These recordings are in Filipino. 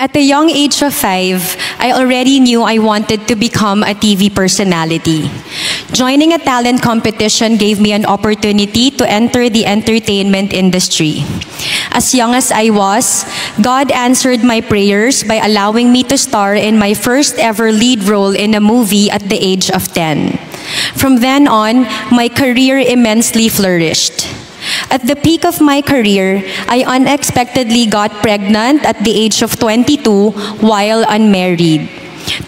At the young age of 5, I already knew I wanted to become a TV personality. Joining a talent competition gave me an opportunity to enter the entertainment industry. As young as I was, God answered my prayers by allowing me to star in my first ever lead role in a movie at the age of 10. From then on, my career immensely flourished. At the peak of my career, I unexpectedly got pregnant at the age of 22 while unmarried.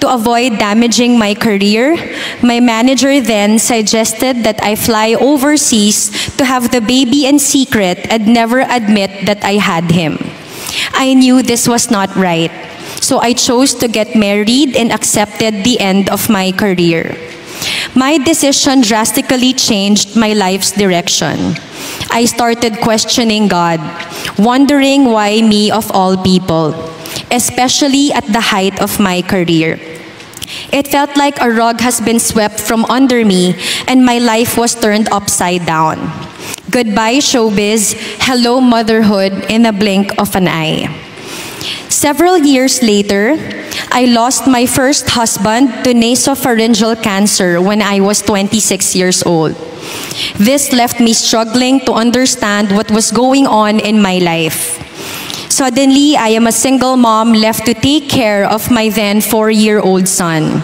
To avoid damaging my career, my manager then suggested that I fly overseas to have the baby in secret and never admit that I had him. I knew this was not right, so I chose to get married and accepted the end of my career. My decision drastically changed my life's direction. I started questioning God, wondering why me of all people, especially at the height of my career. It felt like a rug has been swept from under me and my life was turned upside down. Goodbye showbiz, hello motherhood in a blink of an eye. Several years later, I lost my first husband to nasopharyngeal cancer when I was 26 years old. This left me struggling to understand what was going on in my life. Suddenly, I am a single mom left to take care of my then 4-year-old son.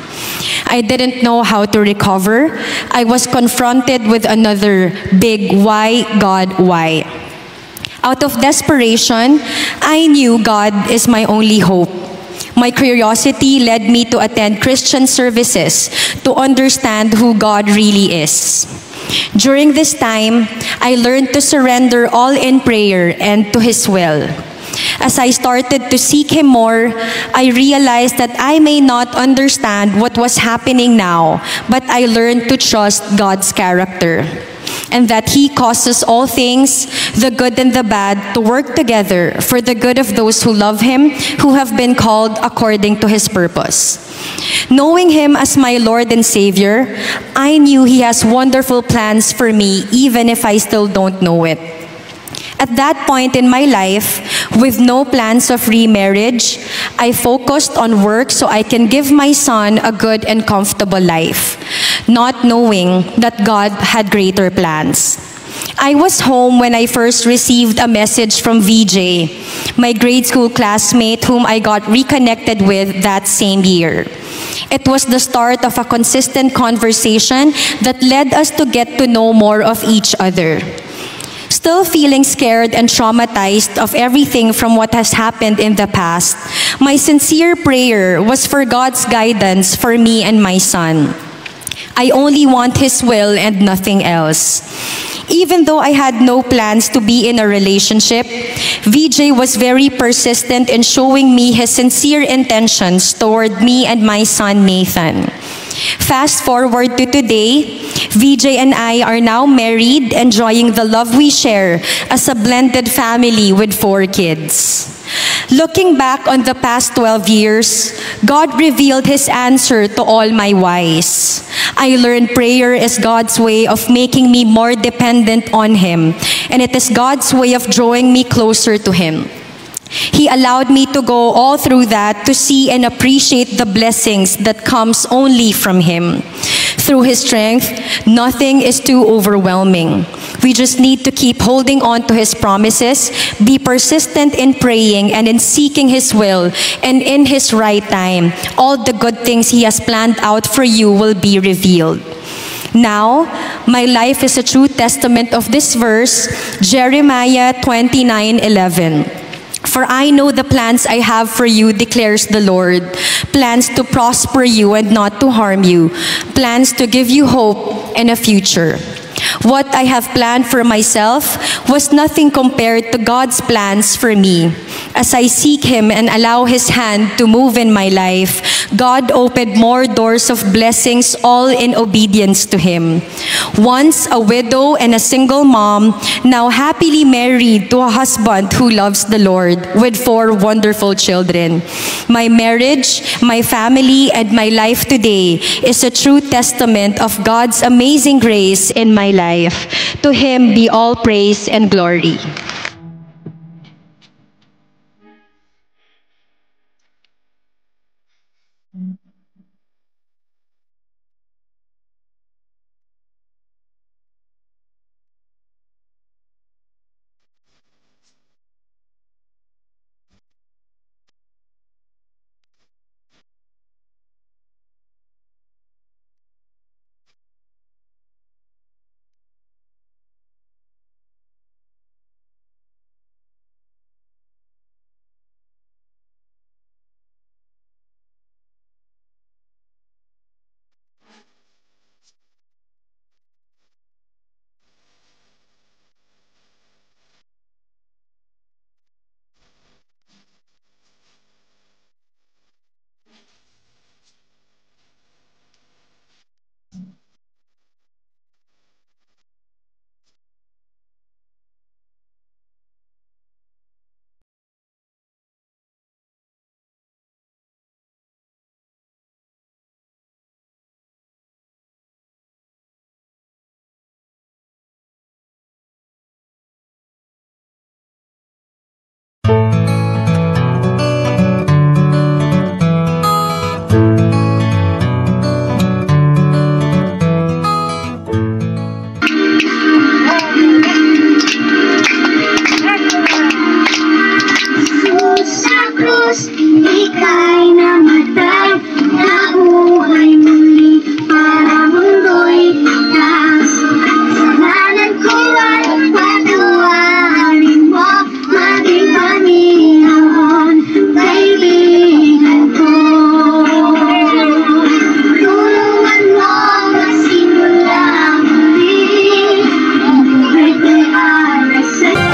I didn't know how to recover. I was confronted with another big why, God, why? Out of desperation, I knew God is my only hope. My curiosity led me to attend Christian services to understand who God really is. During this time, I learned to surrender all in prayer and to His will. As I started to seek Him more, I realized that I may not understand what was happening now, but I learned to trust God's character, and that He causes all things, the good and the bad, to work together for the good of those who love Him, who have been called according to His purpose. Knowing Him as my Lord and Savior, I knew He has wonderful plans for me, even if I still don't know it. At that point in my life, with no plans of remarriage, I focused on work so I can give my son a good and comfortable life, not knowing that God had greater plans. I was home when I first received a message from VJ, my grade school classmate whom I got reconnected with that same year. It was the start of a consistent conversation that led us to get to know more of each other. Still feeling scared and traumatized of everything from what has happened in the past, my sincere prayer was for God's guidance for me and my son. I only want His will and nothing else. Even though I had no plans to be in a relationship, VJ was very persistent in showing me his sincere intentions toward me and my son Nathan. Fast forward to today, VJ and I are now married, enjoying the love we share as a blended family with 4 kids. Looking back on the past 12 years, God revealed His answer to all my whys. I learned prayer is God's way of making me more dependent on Him, and it is God's way of drawing me closer to Him. He allowed me to go all through that to see and appreciate the blessings that comes only from Him. Through His strength, nothing is too overwhelming. We just need to keep holding on to His promises, be persistent in praying and in seeking His will, and in His right time, all the good things He has planned out for you will be revealed. Now, my life is a true testament of this verse, Jeremiah 29:11. For I know the plans I have for you, declares the Lord, plans to prosper you and not to harm you, plans to give you hope and a future. What I have planned for myself was nothing compared to God's plans for me. As I seek Him and allow His hand to move in my life, God opened more doors of blessings, all in obedience to Him. Once a widow and a single mom, now happily married to a husband who loves the Lord with 4 wonderful children. My marriage, my family, and my life today is a true testament of God's amazing grace in my life. To Him be all praise and glory. Diyos, ika'y namatay, nabuhay muli para mundo'y ligtas. Kasalanan ko ay patawarin mo, maging Panginoon, kaibigan ko. Tulungan mo magsimula muli, buhay ko'y alay sa'yo.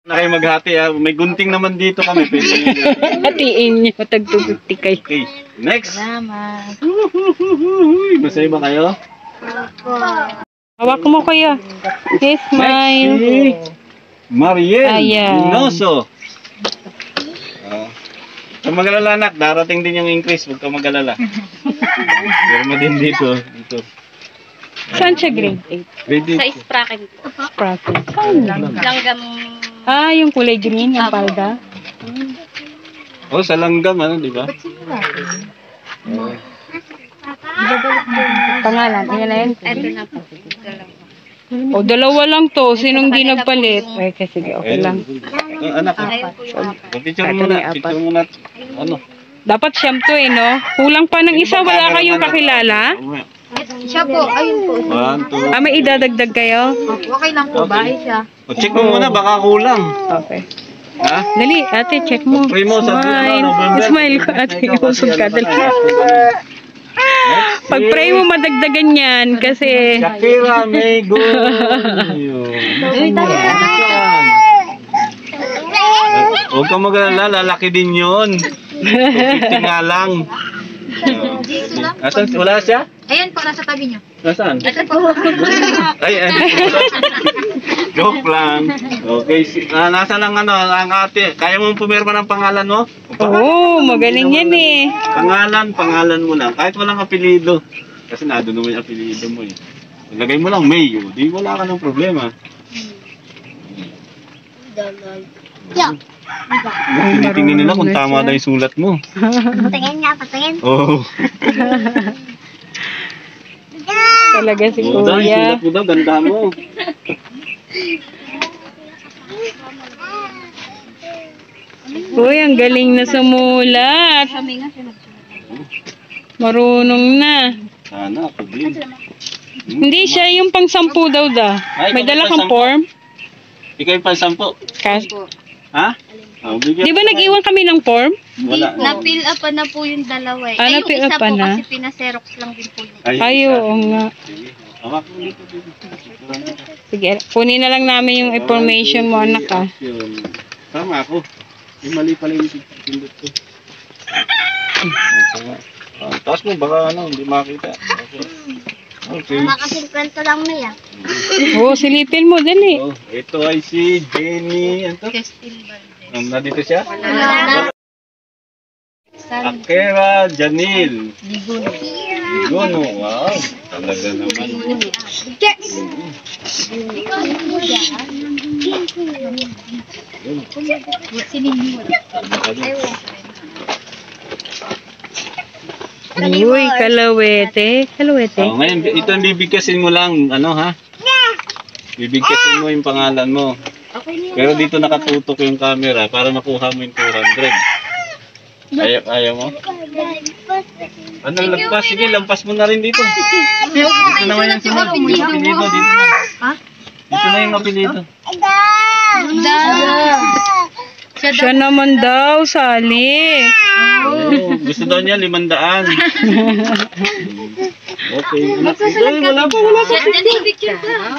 Na kayo maghati ha. May gunting naman dito kami. Hatiin niyo, tag-250 kayo. Okay, next. Salamat. Masaya ba kayo? Hawak mo kuya. Yes, Next, smile. si Mariel Ayan. Inoso. Huwag mag-alala anak, darating din yung increase. Huwag ka mag-alala. Pirma din dito. Saan siya grade 8? Ready? Sa Spraken po. Process. Saan lang? Langgam. Ah, yung kulay green, yung palda. Oh, sa langgam, ano, di ba? Pangalan, iyan na yun. Ito na po. O, dalawa lang to. Sinong di nagpalit? Okay, sige, okay lang. Anak, Ayun po yung apat. picture muna. Picture muna. Ano? Dapat siyam to eh, no? Kulang pa ng isa, wala kayong kakilala? Siya po, ayun po. 1, 2. Ah, may idadagdag kayo? Okay lang po, bahay siya. O, check mo muna, baka kulang. Okay. Ha? Dali, ate, check mo. Pray mo sa Smile. November. Smile ko, ate. Usog ka, dali. Pag-pray mo, madagdagan yan. Kasi, Shakira, may go. Huwag kang mag-alala, lalaki din yun. 50 nga lang. Asan? Wala siya? Ayan po, nasa tabi niyo. Nasaan? Ito po. Ay. Joke lang. Okay, nasaan ang ano, ang ate? Kaya mo pumirma ng pangalan mo? oo, magaling yan eh. Pangalan mo lang. Kahit walang apelido. Kasi nado naman yung apelido mo eh. Ilagay mo lang May. Di wala ka ng problema. Tinitingnan nila kung tama na yung sulat mo. Patingin nga, patingin. Oo. Talaga si Oo, dahil kuya. sulat mo daw, ganda mo. Uy, ang galing na sumulat. Marunong na. Sana ako din. Hindi siya yung pang 10 daw da. May dala kang form? Ikaw yung pansampo. Kas Ha? Oh, bigyan Di ba ko. nag-iwan kami ng form? Wala. Na-fill up na po yung dalawa eh. Ah, Ay, yung na-fill isa up po na? kasi pinaserox lang din po yun. Ay, oo nga. Sige. Hawak mo dito. Sige, kunin na lang namin yung information mo, anak ah. Yun. Tama ako. Yung mali pala yung pindot ko. Taas mo, baka ano, hindi makita. Okay. Makasin kwento lang mo yan. Oo, silipin mo, dali. Oh, ito ay si Jenny. Ano to? Kestil Balde. Nandito siya? Wala. Akera Janil. Ligono. Wow. Talaga naman. Uy, kalawete. Kalawete. Oh, ngayon, ito ang bibigkasin mo lang. Ano ha? Bibigkasin mo yung pangalan mo. Pero dito nakatutok yung camera para makuha mo yung 200. Ayaw mo? Ano lampas? Sige, lampas mo na rin dito. Dito naman yung sunod. Yung apelido dito na. Dito na yung apelido. Siya naman daw, sali. Oh, gusto daw niya 500. Okay. Ay, wala pa. Picture ka.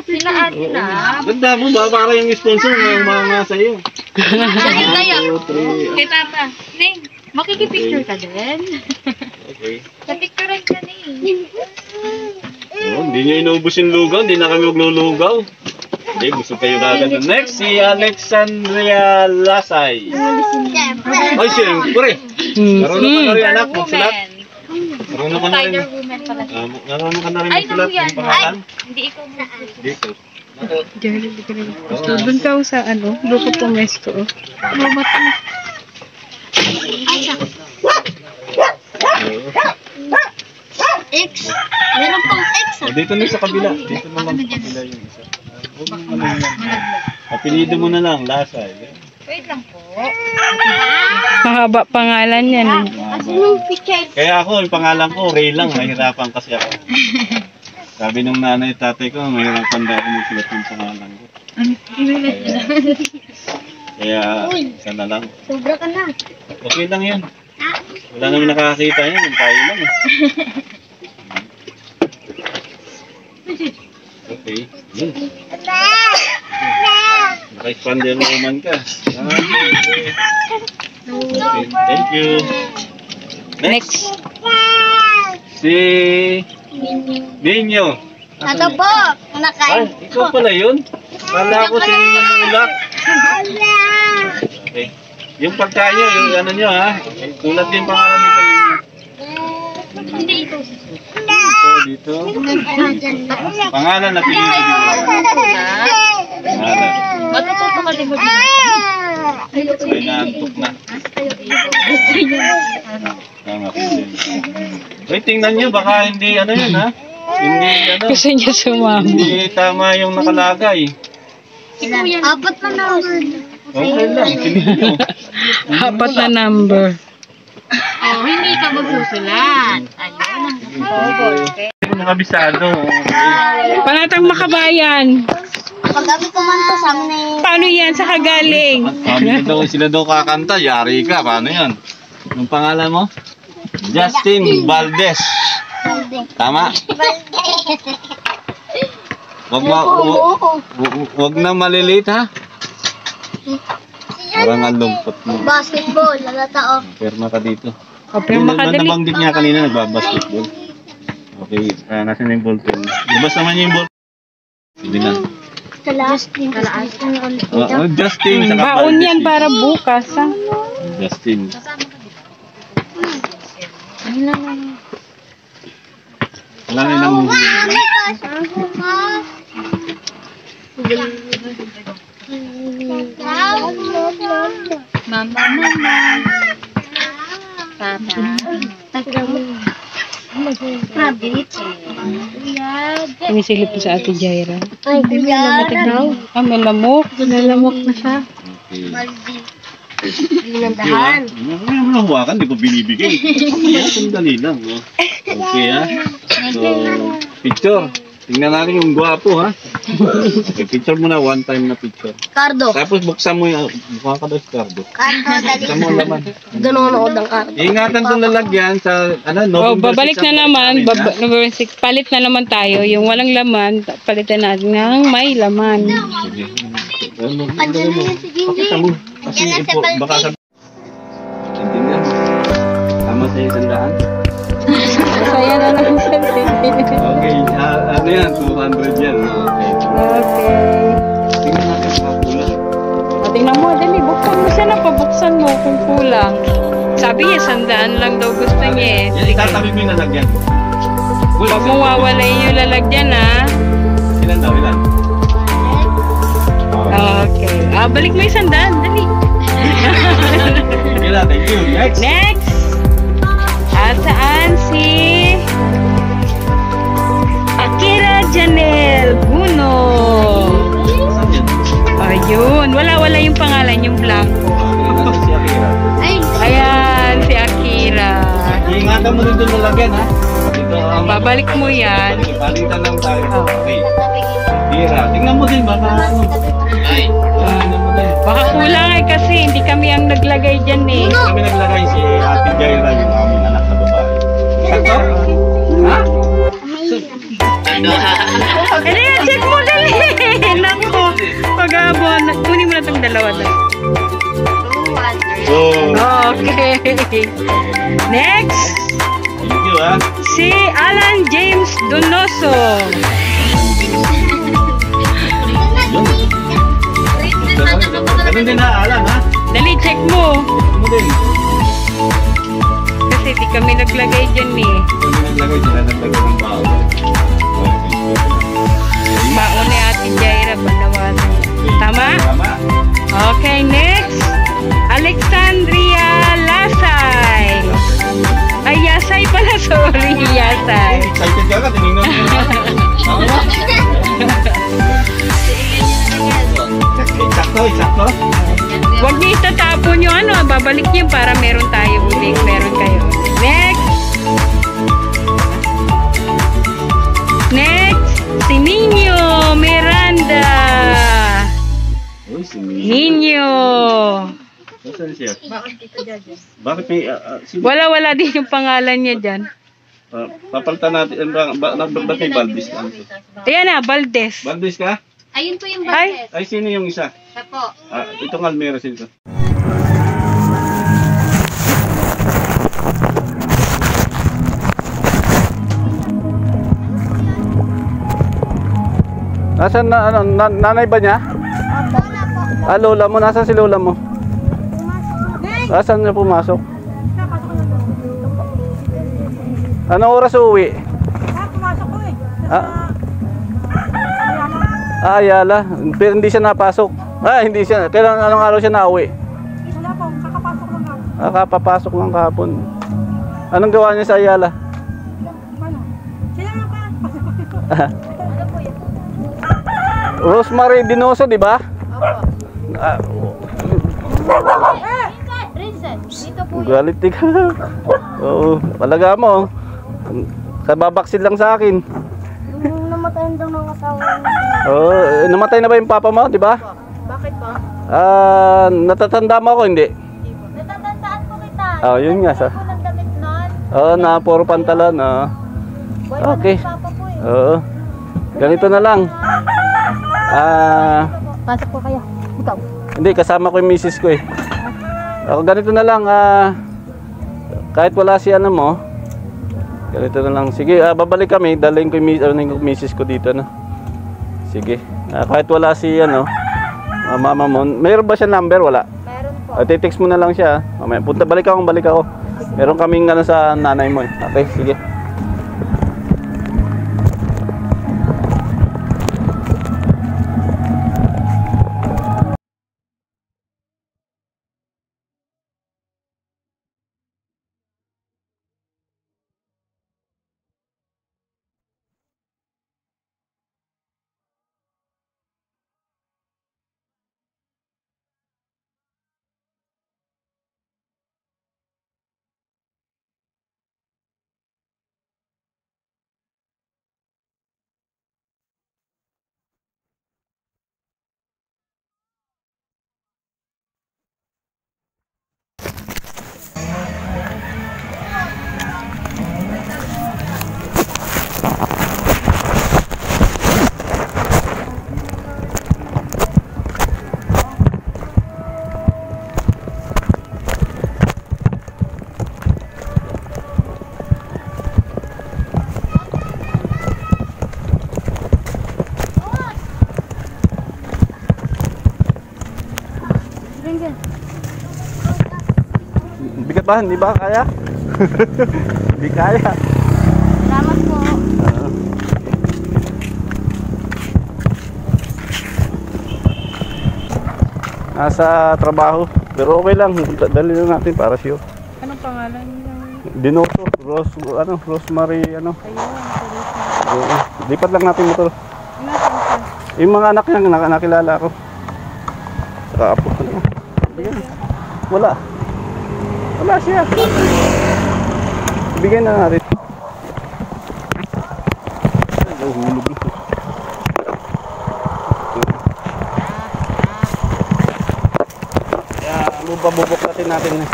Sila ate na. Ganda mo ba? Para yung sponsor mo yung mga sa'yo. Dali tayo. 2, 3. Kay Papa. Neng, makikipicture ka din. Okay. Sa picturean ka eh. Oh, hindi niya inubos yung lugaw. Hindi na kami maglulugaw. Hindi, gusto kayo kagad. Next, si Alexandria Lasay. Ay, siyempre. Marunong pa na rin anak. Magsulat. Marunong ka na rin. Spider-Woman pala. Marunong ka na rin Ay, magsulat naku yan. ng pangalan? Hindi ikaw magsusulat. Dito. So, doon ka sa ano, grupo pumesto. Robot mo. X. Meron pang X Dito na sa kabila. Dito na lang sa kabila yung isa. Huwag mo ano yan. Apelido mo na lang, Lasa. Wait lang po. Mahaba pangalan yan. eh. Kaya ako, yung pangalan ko, Ray lang. Mahirapan kasi ako. Sabi nung nanay at tatay ko, mahirapan daw ako magsulat yung pangalan ko. Kaya, isa na lang. Sobra ka na. Okay lang yan. Wala naman nakakita yan, yung tayo lang eh. Okay. Yun. Naka-expander naman ka. Okay. Thank you. Next. Si Ninyo. Ito po. Ay, Nakain. ikaw pala yun? Kala ko si Ninyo Mulak. Okay. Yung pagkain nyo, yung ano nyo ha? Tulad din pangalan nito Ninyo. Hindi ito. Dito. Pangalan na pinili dito. Pangalan. Matututo ka din mo dito. May naantok na. Tama ko din. Wait, tingnan nyo, baka hindi ano yun ha? Hindi ano. Gusto niya sumama. Hindi tama yung nakalagay. Apat na number. Okay lang, tingnan nyo. Apat na number. Oh, hindi ka magsusulat. Ayun. Mga bisado. Panatang Makabayan. Pag kami kumanta sa amin na Paano yan? Sa kagaling? Sila daw kakanta, yari ka. Paano yan? Yung pangalan mo? Justin Valdez. Tama? Wag na malilit ha? Parang ang lumpot mo. basketball. Lalata o. Perma ka dito. O, pero makadali. Nabanggit niya kanina, nagbabasketball. Okay, nasa na yung ball pen. Labas naman niya yung ball. Hindi na. Justin. Justin, saka Baon Valdez yan eh. para bukas. Ha? Justin. Wala na lang mo. Mama. Papa. Sumisilip po sa Ate Jaira. Ay, kuya. Ah, may lamok. Nalamok na siya. Okay. Pinandahan. Hindi mo na huwakan, di ko binibigay. Sandali lang. No? Okay ha. So, picture. Tingnan natin yung gwapo ha. Okay, picture muna, one time na picture. Cardo. Tapos buksan mo yung mukha ka daw si Cardo. Cardo, dali. Buksan mo ang laman. Nanonood ng Cardo. Ingatan itong lalagyan sa Oh, November babalik 6 na ang naman. balik namin, ha? November 6. Palit na naman tayo. Yung walang laman, palitan natin ng may laman. Sige. Andiyan na yan si Gingy. Pakita mo. Kasi Andiyan na si baka Baltic. sabi. Intindihan mo. Tama sa isang daan. Masaya na lang sa Okay, ano yan? 200 yan. Okay. Okay. Tingnan natin kung kulang. Tingnan mo, dali. Buksan mo siya na. Pabuksan mo kung kulang. Sabi niya, 100 lang daw gusto niya eh. Yan, itatabi mo yung lalagyan. Huwag mong wawalayin yung lalagyan ha. Ilan daw, ilan? Okay. Balik mo yung 100. Dali. Sige na, thank you. Next! Next! At saan si Akira Janel Buno? Saan yan? Ayun. Wala yung pangalan, yung blanco. Tingnan natin si Akira. Ay, Ayan, si Akira. Iingatan mo rin doon lalagyan, ha? Dito ang... Babalik mo yan. Palitan lang tayo. Okay. Akira. Tingnan mo din, baka ano. Ay, tingnan mo din. Baka kulang kasi hindi kami ang naglagay dyan eh. Kami naglagay si Ate Jaira, yung aming anak na babae. Sakto? Ha? Ano yan? Check mo dali! Naku! Pag-abon. Kunin mo na itong dalawa doon. Oh. Okay. Next! Thank you, ha? Si Alan James Donoso. Ganun din na, Alan, ha? Dali, check mo. Ano din? Kasi di kami naglagay dyan eh. Naglagay sila, naglagay ng bao. Baon ni Ate Jaira, banawan. Tama? Tama. Okay, next. Alexandria Lasay. Ay, Yasay pala. Sorry, Yasay. Excited ka ka, tinignan mo. Tama. Sakto. Huwag niyo itatapon yung ano. Babalik niyo para meron tayo ulit. Meron kayo. Next. Next. Si Nino Miranda. Uy, si Nino. Nasaan siya? Bakit may... Wala din yung pangalan niya dyan. Papalitan natin. Ba't may Valdez ka? Ayan na, Valdez. Valdez ka? Ayun po yung Ay. budget. Ay, sino yung isa? Siya po. Itong Almera sino? Nasaan na, nanay ba niya? Lola mo, nasaan si lola mo? Nasaan niya pumasok? Anong oras uuwi? Pumasok ko eh. Ayala. Pero hindi siya napasok. Hindi siya. Kailan anong araw siya nauwi? Wala po, kakapasok lang ako. Kapapasok lang kahapon. Anong gawa niya sa Ayala? Ano? Sila nga pa. Rosemary Dinoso, di ba? Rinsen, dito po. Galit ka. Oo, palaga mo. Kababaksid lang sa akin. Yung namatayan daw ng asawa niya. Oo, namatay na ba yung papa mo, di ba? Bakit po? Natatanda mo ako, hindi? Natatandaan po kita. Yun nga sa. Ko ng damit nun. Na puro pantalon. Okay. Papa po eh. Oo. Ganito na lang. Pasok po kayo. Ikaw. Hindi, kasama ko yung misis ko eh. Ako ganito na lang, kahit wala si ano mo, ganito na lang. Sige, babalik kami, dalhin ko yung misis ko dito, no? Sige. Kahit wala si ano, mama mo, mayroon ba siya number? Wala. Meron po. Titext mo na lang siya. Mamaya, balik ako. Meron kaming ano sa nanay mo eh. Okay, sige. Bigat ba? Hindi ba kaya? Hindi kaya. Salamat po. Nasa trabaho. Pero okay lang. Dali na natin para sure. Anong pangalan niya? Dinoso. Rosemary, ano. Oo. Lipat lang natin motor. Yung mga anak niya, nakilala ko. Saka apo ko lang. Wala. Wala siya. Bigyan na natin. Hulog na. Kaya bubuklasin natin na.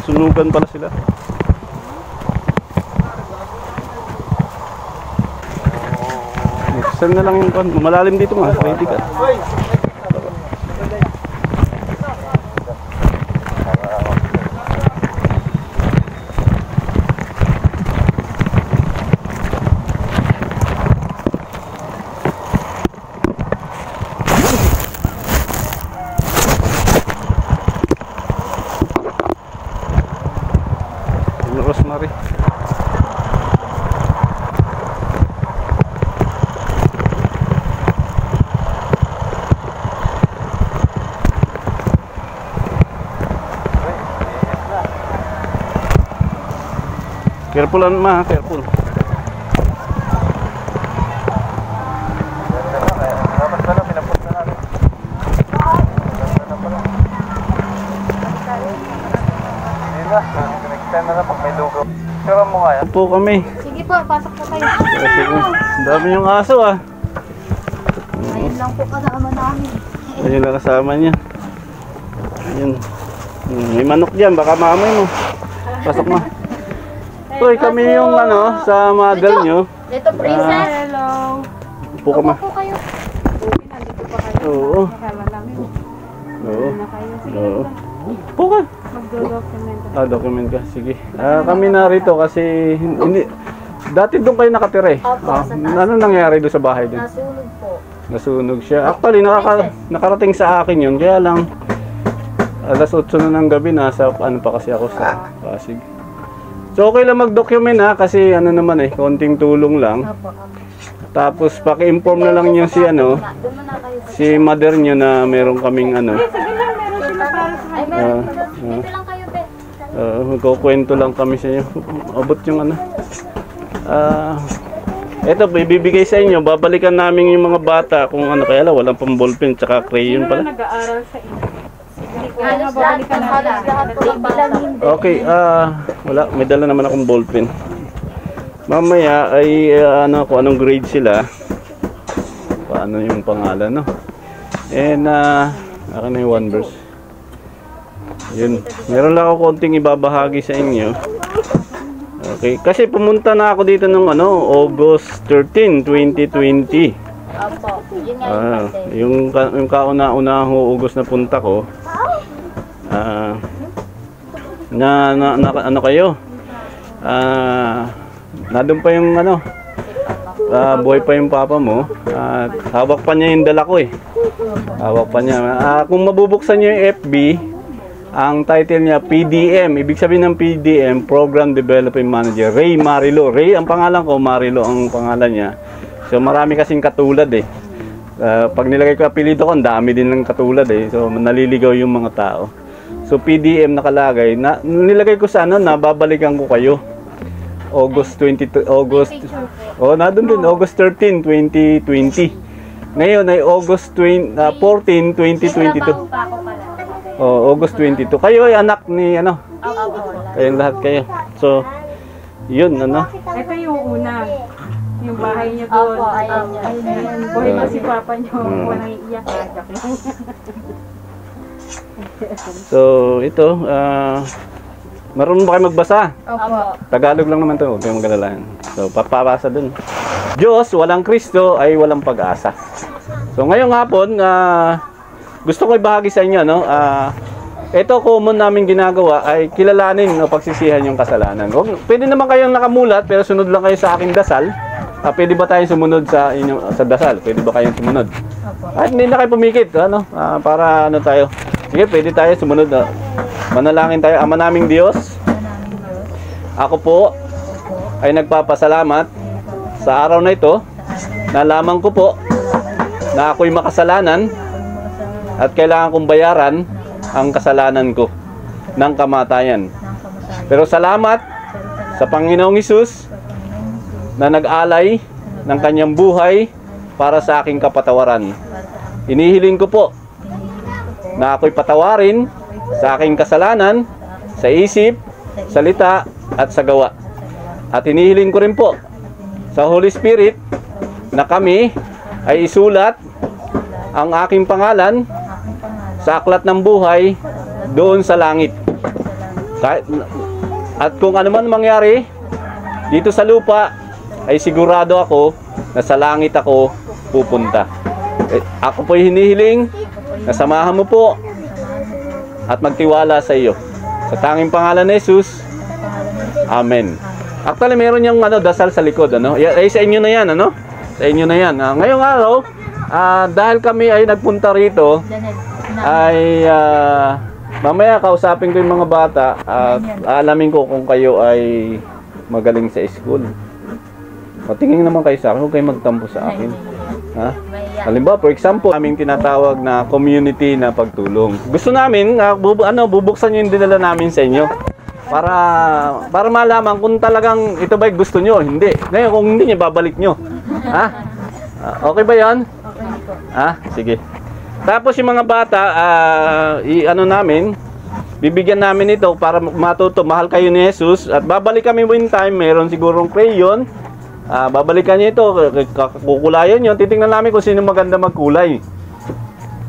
Sunugan pala sila. Saan na lang yung pan? Malalim dito nga. Ready ka. Rosemary. Careful lang ma, careful. Po kami. Sige po, pasok po kayo. Sige. Dami yung aso ah. Ayun lang po kasama namin. Ayun lang kasama niya. Ayun. May manok dyan, baka maamoy mo. Pasok mo. Uy, kami yung ano, sa mother nyo. Ito, princess. Hello. Po ka ma. Po kayo. Nandito pa kayo. Oo. Nakala namin. Oo. Na kayo. Sige, Oo. Po ka. magdo-document. Document ka. Sige. Kami narito kasi hindi. Dati doon kayo nakatira eh. Ano nangyari doon sa bahay doon? Nasunog po. Nasunog siya. Actually, nakarating sa akin yun. Kaya lang, alas 8 na ng gabi, nasa ano pa kasi ako sa Pasig. So, okay lang mag-document ha, kasi ano naman eh, konting tulong lang. Tapos, paki-inform na lang niyo si ano, si mother niyo na meron kaming ano. Ay, meron po. Dito lang kayo, be. Magkukwento lang kami sa inyo. Abot yung ano. Eto, ibibigay sa inyo. Babalikan namin yung mga bata kung ano. Kaya lang, walang pang ballpen tsaka crayon pala. Nag-aaral sa inyo. Halos lahat po ang bilangin. Okay, wala. May dala naman akong ballpen. Mamaya ay ano kung anong grade sila. Paano yung pangalan, no? And, akin na yung one verse. Yun. Meron lang ako konting ibabahagi sa inyo. Okay. Kasi pumunta na ako dito nung ano, August 13, 2020. Opo. Yun nga Yung kauna-una August na punta ko. Ano kayo? Nandun pa yung ano, buhay pa yung papa mo. Hawak pa niya yung dala ko eh. Hawak pa niya. Kung mabubuksan niyo yung FB, ang title niya PDM, ibig sabihin ng PDM, Program Development Manager, Ray Marilo. Ray ang pangalan ko, Marilo ang pangalan niya. So marami kasing katulad eh. Pag nilagay ko apelyido ko, ang dami din ng katulad eh. So naliligaw yung mga tao. So PDM nakalagay, nilagay ko sa ano, nababalikan ko kayo. August 13, 2020. Ngayon ay August 14, 2022. August 22. Kayo ay anak ni ano? Kayong lahat kayo. So, yun ano? Ito yung una. Yung bahay niya doon. Opo, ayan niya. Buhay pa si papa niyo. Walang iiyak. So, ito. Marunong ba kayo magbasa? Opo. Tagalog lang naman to. Huwag kayong magalala. So, papabasa dun. Diyos, walang Kristo ay walang pag-asa. So, ngayong hapon, gusto ko ibahagi sa inyo, no? Ito common namin ginagawa ay kilalanin o pagsisihan yung kasalanan. Pwede naman kayong nakamulat pero sunod lang kayo sa aking dasal. Pwede ba tayong sumunod sa dasal? Pwede ba kayong sumunod? At hindi na kayo pumikit, ano? Para ano tayo? Sige, pwede tayo sumunod. Manalangin tayo. Ama naming Diyos, ako po ay nagpapasalamat sa araw na ito. Nalaman ko po na ako'y makasalanan at kailangan kong bayaran ang kasalanan ko ng kamatayan. Pero salamat sa Panginoong Hesus na nag-alay ng kanyang buhay para sa aking kapatawaran. Inihiling ko po na ako'y patawarin sa aking kasalanan, sa isip, salita, at sa gawa. At inihiling ko rin po sa Holy Spirit na kami ay isulat ang aking pangalan sa aklat ng buhay doon sa langit. At kung ano man mangyari dito sa lupa, ay sigurado ako na sa langit ako pupunta. Ako po'y hinihiling na samahan mo po at magtiwala sa iyo. Sa tanging pangalan ni Jesus. Amen. Actually, meron yung dasal sa likod. Ay, sa inyo na yan. Sa inyo na yan. Ngayong araw, dahil kami ay nagpunta rito, ay Mamaya kausapin ko yung mga bata at alamin ko kung kayo ay magaling sa school. Patingin naman kayo sa akin, huwag kayo magtampo sa akin. Ha? Halimbawa, for example, aming tinatawag na community na pagtulong. Gusto namin, bubuksan nyo yung dinala namin sa inyo. Para malaman kung talagang ito ba gusto nyo, hindi. Ngayon, kung hindi nyo, babalik nyo. Ha? Okay ba yan? Ha? Sige. Tapos yung mga bata, bibigyan namin ito para matuto, mahal kayo ni Jesus. At babalik kami one time, meron sigurong crayon. Babalikan niyo ito, kukulayan nyo. Titingnan namin kung sino maganda magkulay.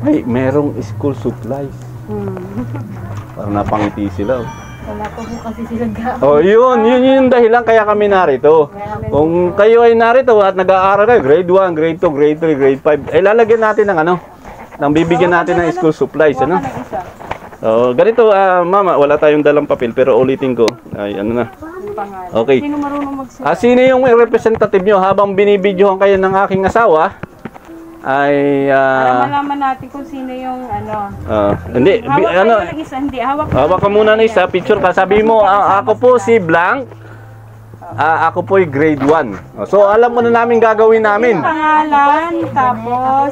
Ay, merong school supplies. Parang napangiti sila. Wala po kasi silang Oh, yun yung dahilan kaya kami narito. Kung kayo ay narito at nag-aaral kayo, grade 1, grade 2, grade 3, grade 5, ay lalagyan natin ng bibigyan natin ng school supplies, ano? So, ganito, mama, wala tayong dalang papel, pero ulitin ko. Ay, ano na. Okay. Sino marunong magsulat? Sino yung representative nyo habang binibidyohan kayo ng aking asawa? Ay, Para malaman natin kung sino yung hindi, hawak isa, hindi, hawak ka muna ng isa, picture ka. Sabi mo, ako po si Blanc, ako po ay grade 1. So, alam mo na namin gagawin namin. Pangalan, tapos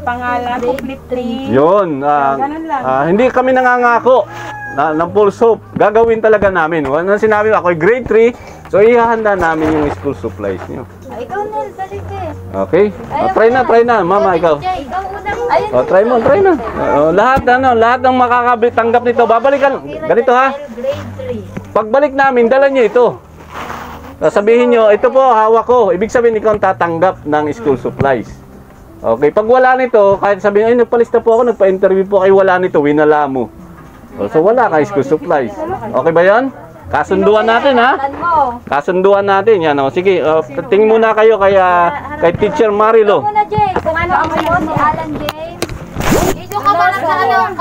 pangalan, complete name. Yun, Ganun lang. hindi kami nangangako ng full soap. Gagawin talaga namin. Ano sinabi mo, ako ay grade 3, so ihahanda namin yung school supplies niyo. Ikaw, Nel, balik eh. Okay? Try na, mama, ikaw. Ikaw unang. Try mo. Lahat ng makakatanggap nito, babalikan. Ganito ha. Grade 3. Pagbalik namin, dala niyo ito. Sabihin nyo, ito po, hawak ko. Ibig sabihin, ikaw ang tatanggap ng school supplies. Okay, pag wala nito, kahit sabihin, ay, nagpalista po ako, nagpa-interview po, ay wala nito, winala mo. So, wala ka school supplies. Okay ba yan? Kasunduan natin, ha? Kasunduan natin, yan. Sige, tingin muna kayo kay Teacher Marilo. Muna, James. Kung ano ang si Alan James. Dito ka ba sa ano?